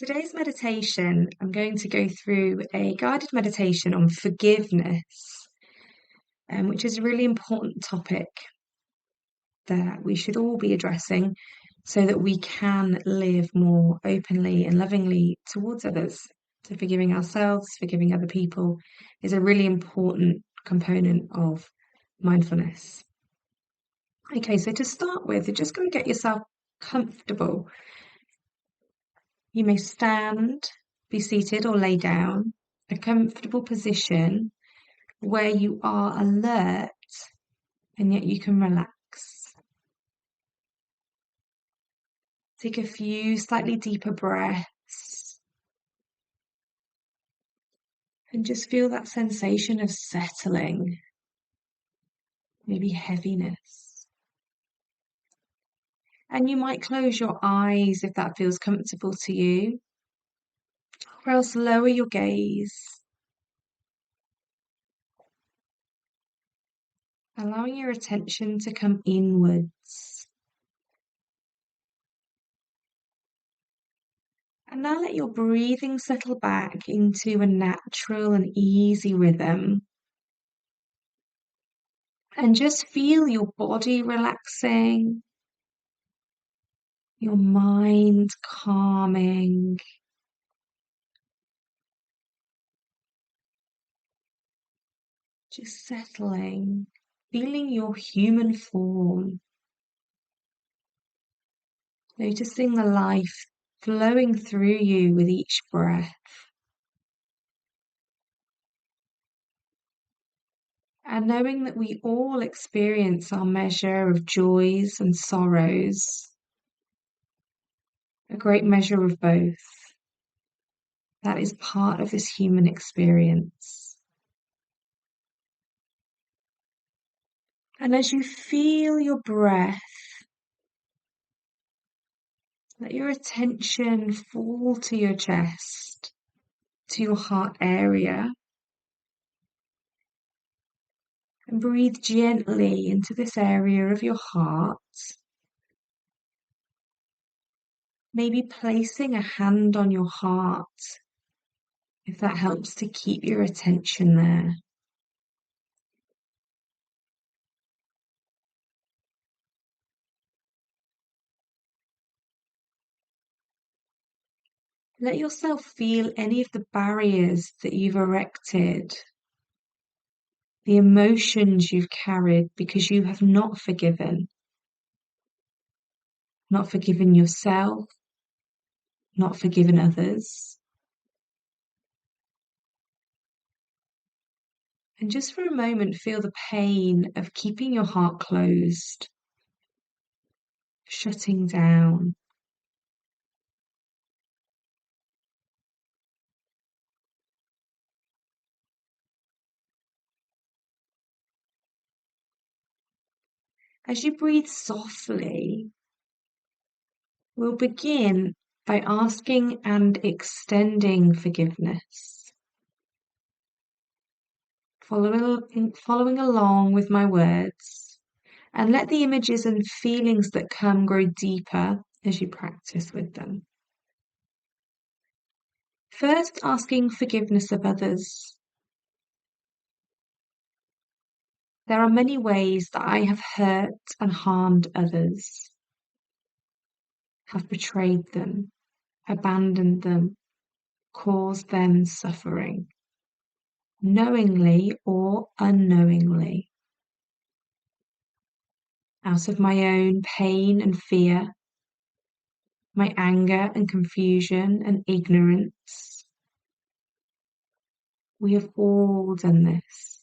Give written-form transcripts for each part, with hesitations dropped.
Today's meditation, I'm going to go through a guided meditation on forgiveness, which is a really important topic that we should all be addressing so that we can live more openly and lovingly towards others. So, forgiving ourselves, forgiving other people is a really important component of mindfulness. Okay, so to start with, you're just going to get yourself comfortable. You may stand, be seated, or lay down, a comfortable position where you are alert and yet you can relax. Take a few slightly deeper breaths and just feel that sensation of settling, maybe heaviness. And you might close your eyes if that feels comfortable to you, or else lower your gaze, allowing your attention to come inwards. And now let your breathing settle back into a natural and easy rhythm. And just feel your body relaxing, your mind calming. Just settling, feeling your human form. Noticing the life flowing through you with each breath. And knowing that we all experience our measure of joys and sorrows, a great measure of both. That is part of this human experience. And as you feel your breath, let your attention fall to your chest, to your heart area, and breathe gently into this area of your heart. Maybe placing a hand on your heart, if that helps to keep your attention there. Let yourself feel any of the barriers that you've erected, the emotions you've carried because you have not forgiven yourself, not forgiven others. And just for a moment, feel the pain of keeping your heart closed, shutting down. As you breathe softly, we'll begin by asking and extending forgiveness. Following along with my words, and let the images and feelings that come grow deeper as you practice with them. First, asking forgiveness of others. There are many ways that I have hurt and harmed others, have betrayed them, abandoned them, caused them suffering, knowingly or unknowingly. Out of my own pain and fear, my anger and confusion and ignorance. We have all done this.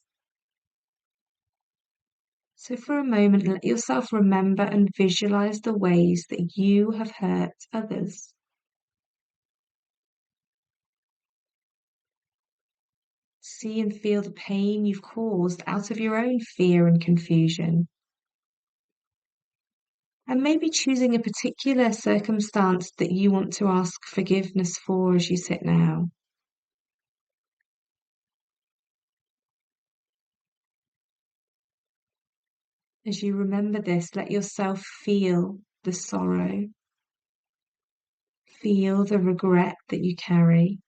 So for a moment, let yourself remember and visualize the ways that you have hurt others. See and feel the pain you've caused out of your own fear and confusion. And maybe choosing a particular circumstance that you want to ask forgiveness for as you sit now. As you remember this, let yourself feel the sorrow. feel the regret that you carry.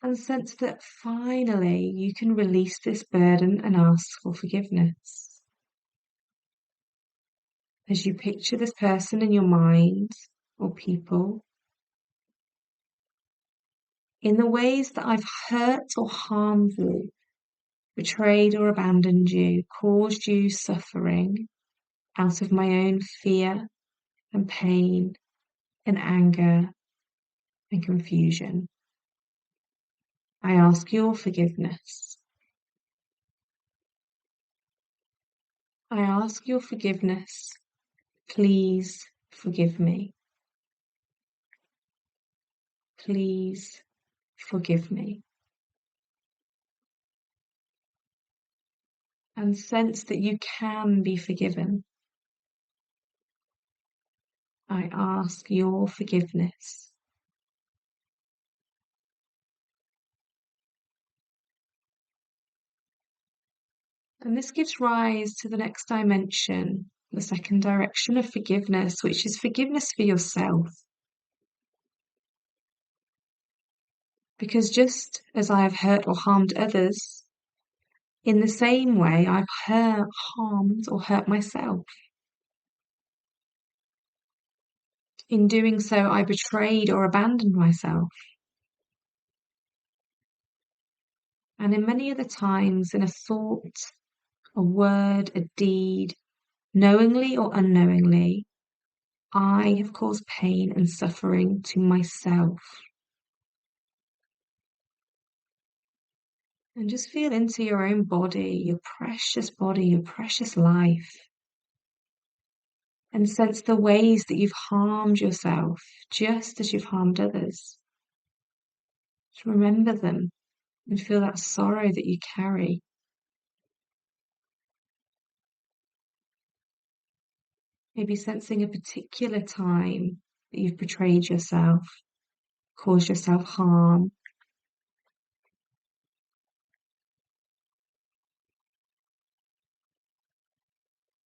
And sense that finally you can release this burden and ask for forgiveness. As you picture this person in your mind or people, in the ways that I've hurt or harmed you, betrayed or abandoned you, caused you suffering out of my own fear and pain and anger and confusion. I ask your forgiveness. I ask your forgiveness. Please forgive me. Please forgive me. And sense that you can be forgiven. I ask your forgiveness. And this gives rise to the next dimension, the second direction of forgiveness, which is forgiveness for yourself. Because just as I have hurt or harmed others, in the same way I've harmed or hurt myself. In doing so, I betrayed or abandoned myself. And in many other times, in a thought, a word, a deed, knowingly or unknowingly, I have caused pain and suffering to myself. And just feel into your own body, your precious life. And sense the ways that you've harmed yourself, just as you've harmed others. Just remember them and feel that sorrow that you carry. Maybe sensing a particular time that you've betrayed yourself, caused yourself harm.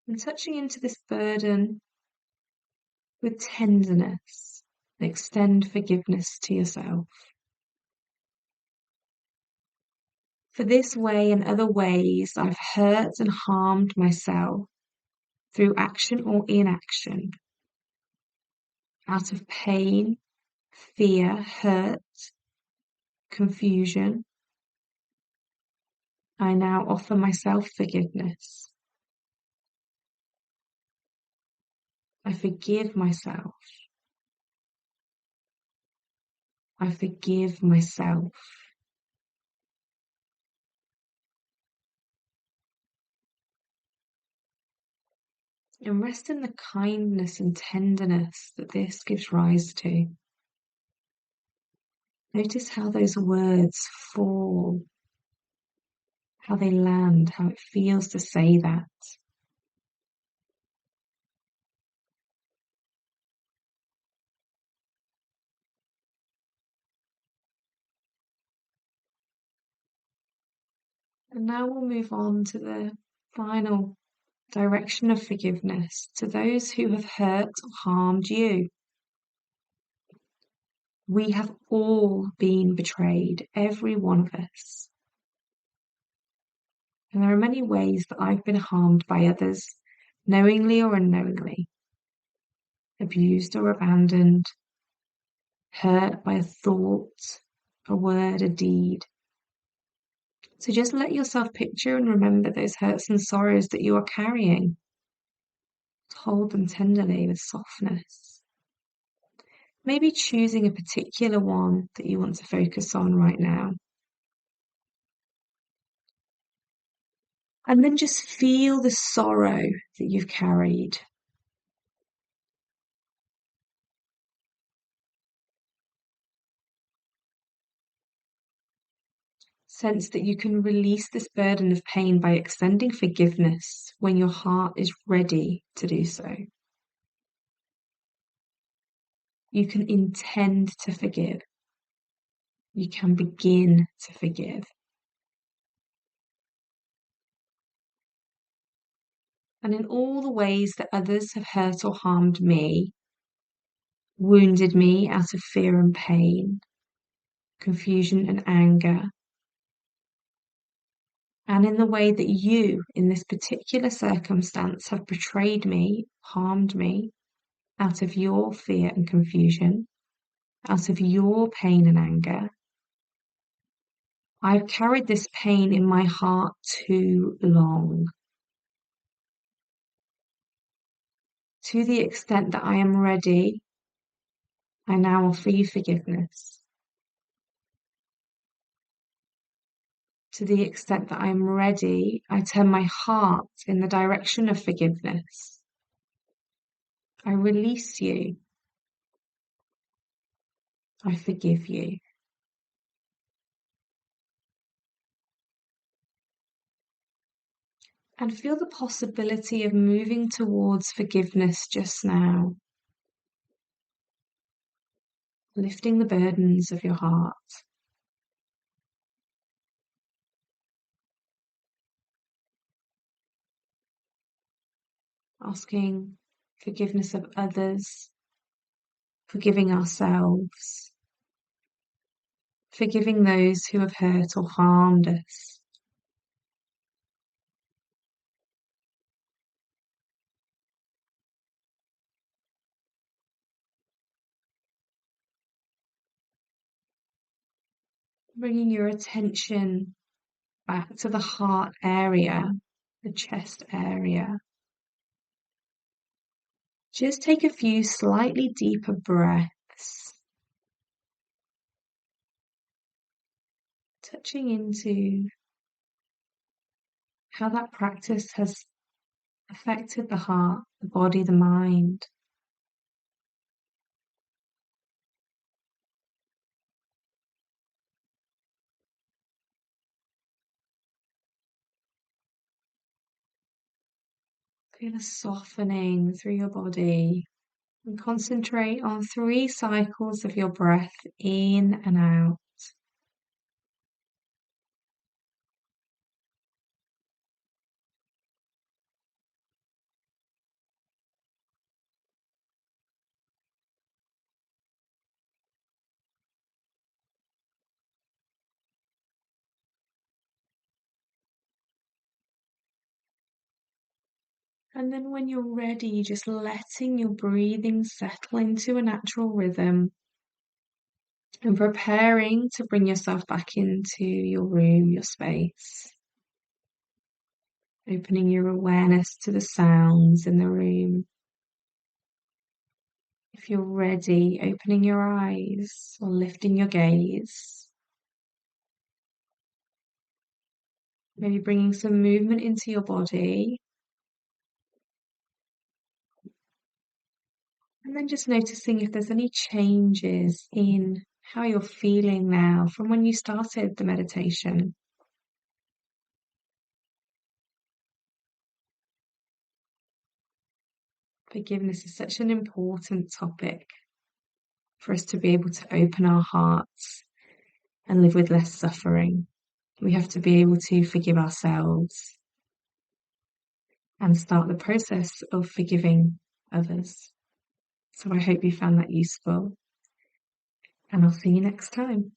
And touching into this burden with tenderness, extend forgiveness to yourself. For this way and other ways I've hurt and harmed myself through action or inaction, out of pain, fear, hurt, confusion. I now offer myself forgiveness. I forgive myself. I forgive myself. And rest in the kindness and tenderness that this gives rise to. Notice how those words fall, how they land, how it feels to say that. And now we'll move on to the final direction of forgiveness, to those who have hurt or harmed you. We have all been betrayed, every one of us. And there are many ways that I've been harmed by others, knowingly or unknowingly, abused or abandoned, hurt by a thought, a word, a deed. So just let yourself picture and remember those hurts and sorrows that you are carrying. Hold them tenderly with softness. Maybe choosing a particular one that you want to focus on right now. And then just feel the sorrow that you've carried. Sense that you can release this burden of pain by extending forgiveness when your heart is ready to do so. You can intend to forgive. you can begin to forgive. And in all the ways that others have hurt or harmed me, wounded me out of fear and pain, confusion and anger, and in the way that you, in this particular circumstance, have betrayed me, harmed me, out of your fear and confusion, out of your pain and anger, I've carried this pain in my heart too long. To the extent that I am ready, I now offer you forgiveness. To the extent that I am ready, I turn my heart in the direction of forgiveness. I release you. I forgive you. And feel the possibility of moving towards forgiveness just now. Lifting the burdens of your heart. Asking forgiveness of others. Forgiving ourselves. Forgiving those who have hurt or harmed us. Bringing your attention back to the heart area, the chest area. Just take a few slightly deeper breaths, touching into how that practice has affected the heart, the body, the mind. Feel a softening through your body and concentrate on 3 cycles of your breath in and out. And then when you're ready, just letting your breathing settle into a natural rhythm and preparing to bring yourself back into your room, your space. Opening your awareness to the sounds in the room. If you're ready, opening your eyes or lifting your gaze. Maybe bringing some movement into your body. And then just noticing if there's any changes in how you're feeling now from when you started the meditation. Forgiveness is such an important topic for us to be able to open our hearts and live with less suffering. We have to be able to forgive ourselves and start the process of forgiving others. So I hope you found that useful, and I'll see you next time.